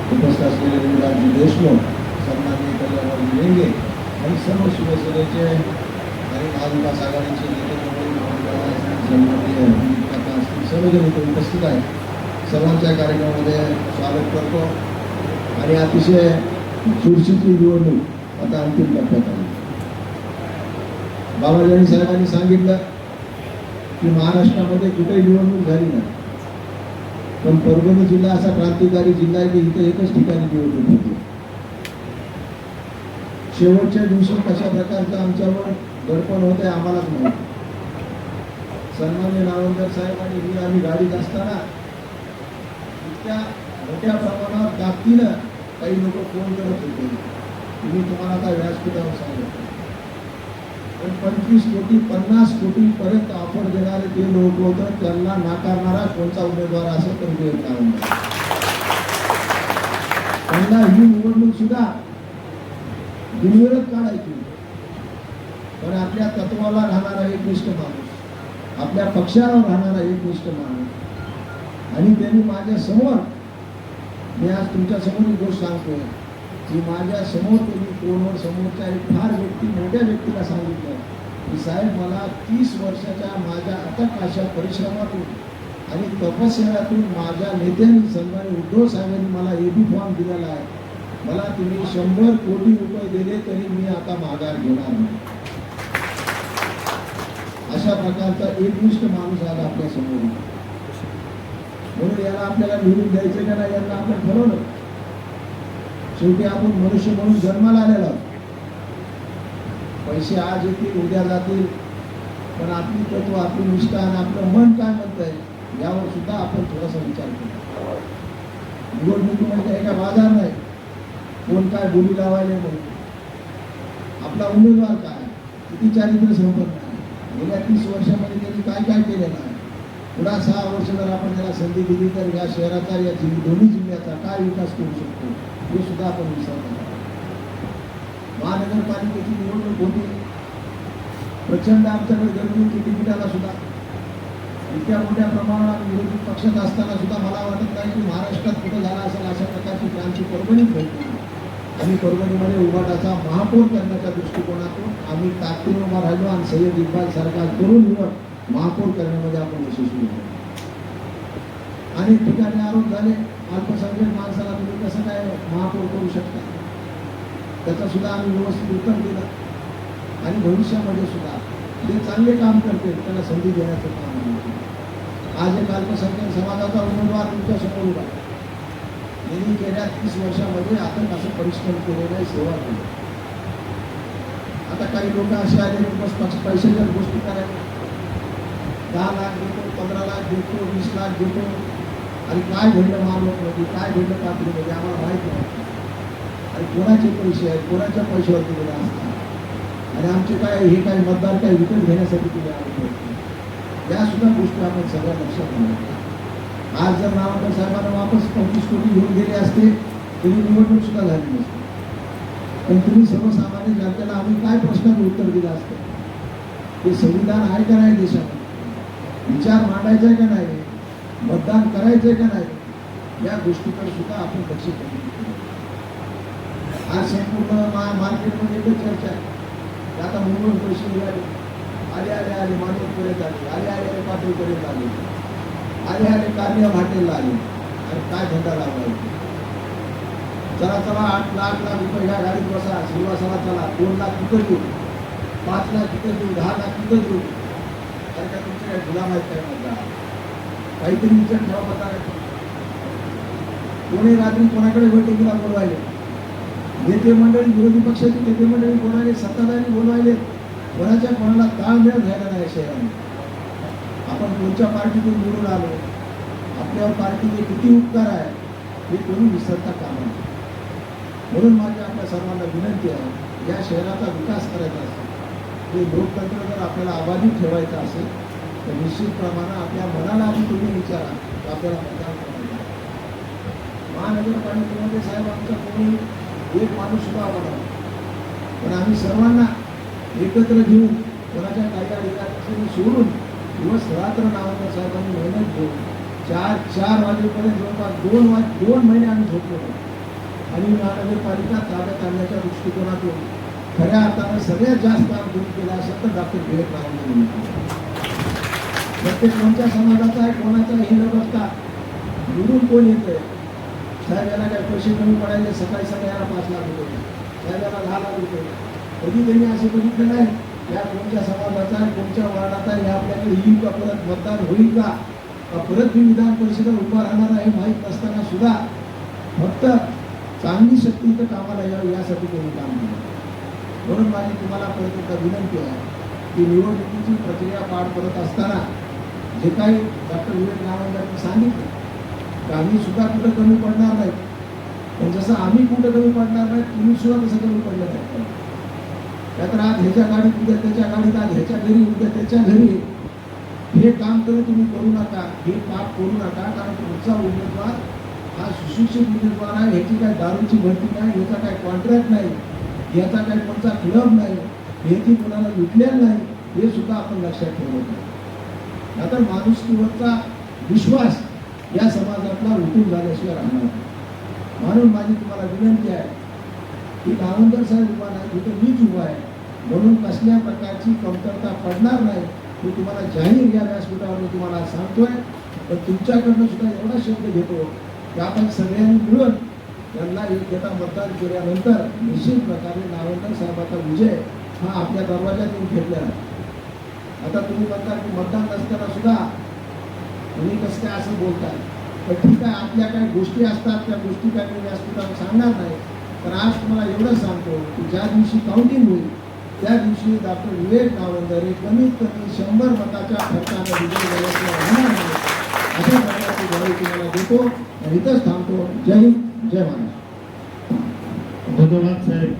उपस्थित असलेले विराजी देशमुख, सन्माननीय कल्याणराव लेंगे आणि सर्व शिवसेनेचे आणि महाविकास आघाडीचे नेते सन्माननीय सर्वजण इथे उपस्थित आहेत. सर्वांच्या कार्यक्रमामध्ये स्वागत करतो आणि अतिशय चुरशीची निवडणूक आता अंतिम टप्प्यात आली. बाबाजानी साहेबांनी सांगितलं की महाराष्ट्रामध्ये कुठेही निवडणूक झाली नाही, पण परभणी जिल्हा असा क्रांतिकारी जिल्हा आहे की इथे एकच ठिकाणी निवडणूक होती. शेवटच्या दिवशी कशा प्रकारचं आमच्यावर दडपण होते आम्हालाच माहिती. सन्माननीय नावंदर साहेब आणि मी आम्ही गाडीत असताना इतक्या मोठ्या प्रमाणावर ताकदीनं काही लोक फोन करत होते की मी तुम्हाला काय व्यासपीठावर सांगतो, पण 25 कोटी 50 कोटी पर्यंत ऑफर देणारे ते लोक होतं, त्यांना नाकारणारा कोणता उमेदवार असेल तर ते त्यांना ही निवडणूक सुद्धा बिनविरोध काढायची. पण आपल्या तत्वाला राहणारा एक निष्ठ माणूस, आपल्या पक्षाला राहणारा एक निष्ठ माणूस, आणि त्यांनी माझ्या समोर, मी आज तुमच्या समोर एक गोष्ट सांगतो की माझ्या समोर त्यांनी फोनवर समोरच्या एक फार मोठ्या व्यक्तीला सांगितलं की साहेब, मला 30 वर्षाच्या माझ्या अथक अशा परिश्रमातून आणि तपस्यातून माझ्या नेत्यांनी सन्माननीय उद्धव साहेबांनी मला एबी फॉर्म दिलेला आहे. मला तुम्ही 100 कोटी रुपये दिले तरी मी आता माघार घेणार नाही. अशा प्रकारचा एकनिष्ठ माणूस आज आपल्या समोर. म्हणून याला आपल्याला निवडून द्यायचं का नाही यांना आपण ठरवलं. शेवटी आपण मनुष्य म्हणून जन्माला आलेला. पैसे आज येतील उद्या जातील, पण आपली तत्व, आपली निष्ठा आणि आपलं मन काय म्हणतंय यावर सुद्धा आपण थोडासा विचार करू. निवडणूक म्हणजे एका बाजार नाही, कोण काय बोली लावायला म्हणून. आपला उमेदवार काय, किती चारित्र्य संपन्न आहे, गेल्या 30 वर्षामध्ये त्यांनी काय काय केलेलं आहे, पुढा 6 वर्ष जर आपण त्याला संधी दिली तर या शहराचा, या दोन्ही जिल्ह्याचा काय विकास करू शकतो हे सुद्धा आपण विचारतो. महानगरपालिकेची निवडणूक होती, प्रचंड आमच्याकडे गर्दी होती तिकिटाला सुद्धा. इतक्या मोठ्या प्रमाणात विरोधी पक्षात असताना सुद्धा मला वाटत नाही की महाराष्ट्रात कुठं झाला असेल अशा प्रकारची क्रांती परभणीत होती. आम्ही परभणीमध्ये उभाटाचा महापौर करण्याच्या दृष्टिकोनातून आम्ही ताकदीने उभा राहिलो आणि सय्यद इक्बाल सारखा तरुण युवक महापौर करण्यामध्ये आपण यशस्वी झालो. अनेक ठिकाणी आरोप झाले, अल्पसंख्याक माणसाला तुम्ही कसं काय महापौर करू शकता, त्याचा सुद्धा आम्ही व्यवस्थित उत्तर दिलं. आणि भविष्यामध्ये सुद्धा जे चांगले काम करते त्याला संधी देण्याचं काम आहे. आज एक अल्पसंख्याक समाजाचा उमेदवार तुमच्या समोर उभा आहे. यांनी गेल्या 30 वर्षामध्ये आपण असं परिश्रम केलेलं आहे, सेवा केली. आता काही लोक असे आले बस पैशाच्या गोष्टी करायला, 10 लाख देतो, 15 लाख देतो, 20 लाख देतो, आणि काय घडलं महालोकमध्ये, काय घडलं पातळीमध्ये आम्हाला माहीत नाही. आणि कोणाचे पैसे आहेत, कोणाच्या पैशावर दिलेले असतात, आणि आमचे काय हे काय मतदार काय विकत घेण्यासाठी दिले आले, या सुद्धा गोष्टी आपण सगळ्या लक्षात घ्याव्या. आज जर नावंदर साहेबांना वापस 25 कोटी घेऊन गेले असते तरी निवडणूक सुद्धा झाली नसते. पण तुम्ही सर्वसामान्य जनतेला आम्ही काय प्रश्नाचं उत्तर दिलं असतं. ते संविधान आहे का नाही देशामध्ये, विचार मांडायचा आहे का नाही, मतदान करायचंय का नाही, या गोष्टीकडे सुद्धा आपण लक्ष केंद्रित केलं. आज संपूर्ण मार्केटमध्ये एकच चर्चा आहे. आता मुंबईत पैसे मिळाले, आले मानवतपर्यंत आले पातळीपर्यंत आले कार्य भाटेला आले, आणि काय धंदा लावला. चला 8 लाख रुपये ह्या गाडीत बसा, श्रीवासाला चला, 2 लाख तिथं देऊ, 5 लाख तिथं देऊ, 10 लाख तिथं देऊ. आणि का तुमचे काय गुलाम आहेत काय म्हणता, काहीतरी विचार ठेवा पता. कोणी रात्री कोणाकडे बैठकीला बोलवायले, नेते मंडळी, विरोधी पक्षाचे नेते मंडळी बोलायले, सत्ताधारी बोलवायले, कोणाला ताळमेळ घ्यायला नाही शहराने. आपण कोणत्या पार्टीतून निवडून आलो, आपल्या पार्टीचे किती उपकार आहे हे कोणी विसरता कामा नये. म्हणून माझी आपल्या सर्वांना विनंती आहे, या शहराचा विकास करायचा असेल, हे लोकतंत्र जर आपल्याला अबाधित ठेवायचं असेल तर निश्चितप्रमाणे आपल्या मनाला आधी तुम्ही विचारा की आपल्याला मतदान करायचं. महानगरपालिकेमध्ये साहेब आमचा कोणी एक माणूस सुद्धा आवडला, पण आम्ही सर्वांना एकत्र घेऊन कोणाच्या काही अधिकाऱ्यांनी सोडून दिवस रात्र नावंदर साहेबांनी मेहनत घेऊन 4 वाजेपर्यंत जवळपास 2 महिने आम्ही झोपलो. आणि महानगरपालिका ताब्यात आणण्याच्या दृष्टिकोनातून खऱ्या अर्थानं सगळ्यात जास्त काम तुम्ही केलं असेल तर डॉक्टर विवेक रावांनी प्रत्येक कोणत्या समाजाचा आहे कोणाचा हे न बघता निवडून कोण येतंय. साहेब याला काय पैसे कमी पडायचे, सकाळी सकाळी याला 5 लाख रुपये, साहेब याला 10 लाख रुपये. कधी त्यांनी असं बघितलं नाही या कोणत्या समाजाचा आहे कोणत्या वार्डाचा आहे, हे आपल्याकडे येईल का, परत मतदान होईल का, परत मी विधान परिषदेत उभा राहणार आहे माहीत नसताना सुद्धा फक्त चांगली शक्ती इथं कामाला यावं यासाठी त्यांनी काम केलं. म्हणून माझी तुम्हाला परत एकदा विनंती आहे की निवडणुकीची प्रक्रिया पार पडत असताना जे काही डॉक्टर विवेक नावंडांनी सांगितलं की आम्ही सुद्धा कुठं कमी पडणार नाही, पण जसं आम्ही कुठं कमी पडणार नाही तुम्ही सुद्धा तसं कमी पडलं नाही. त्यातर आज ह्याच्या गाडीत उद्या त्याच्या गाडीत, आज ह्याच्या घरी उद्या त्याच्या घरी, हे काम तर तुम्ही करू नका, हे पाप करू नका. कारण तुमचा उमेदवार हा सुशिक्षित उमेदवार आहे, ह्याची काय दारूची भरती नाही, ह्याचा काय कॉन्ट्रॅक्ट नाही, ह्याचा काय कोणता क्लब नाही, ह्याची कोणाला लुटलेलं नाही, हे सुद्धा आपण लक्षात ठेवलं. नाहीतर माणुसकीवरचा विश्वास या समाजातला उठून झाल्याशिवाय राहणार नाही. म्हणून माझी तुम्हाला विनंती आहे की नावंदर साहेब उभा नाही तिथे मीच उभा आहे, म्हणून कसल्या प्रकारची कमतरता पडणार नाही हे तुम्हाला जाहीर या व्यासपीठावर मी तुम्हाला सांगतोय. पण तुमच्याकडनं सुद्धा एवढा शब्द घेतो की आपण सगळ्यांनी मिळून त्यांना योग्यता मतदान केल्यानंतर निश्चित प्रकारे नावंदर साहेबाचा विजय हा आपल्या दरवाज्यात येऊन घेतलेला आहे. आता तुम्ही म्हणता की मतदान नसताना सुद्धा तुम्ही कसं काय असं बोलताय, तर ठीक आहे आपल्या काही गोष्टी असतात त्या गोष्टी काय मी व्यासपीठावर सांगणार नाही. पण आज तुम्हाला एवढं सांगतो की ज्या दिवशी काउंटिंग होईल त्या दिवशी डॉक्टर विवेक नावंदर हे कमीत कमी 100 मताच्या फरकाने विजय झाल्याशिवाय होणार नाही अशा प्रकारची ग्वाही तुम्हाला देतो आणि इथंच थांबतो. जय हिंद, जय महाराष्ट्र. धन्यवाद साहेब.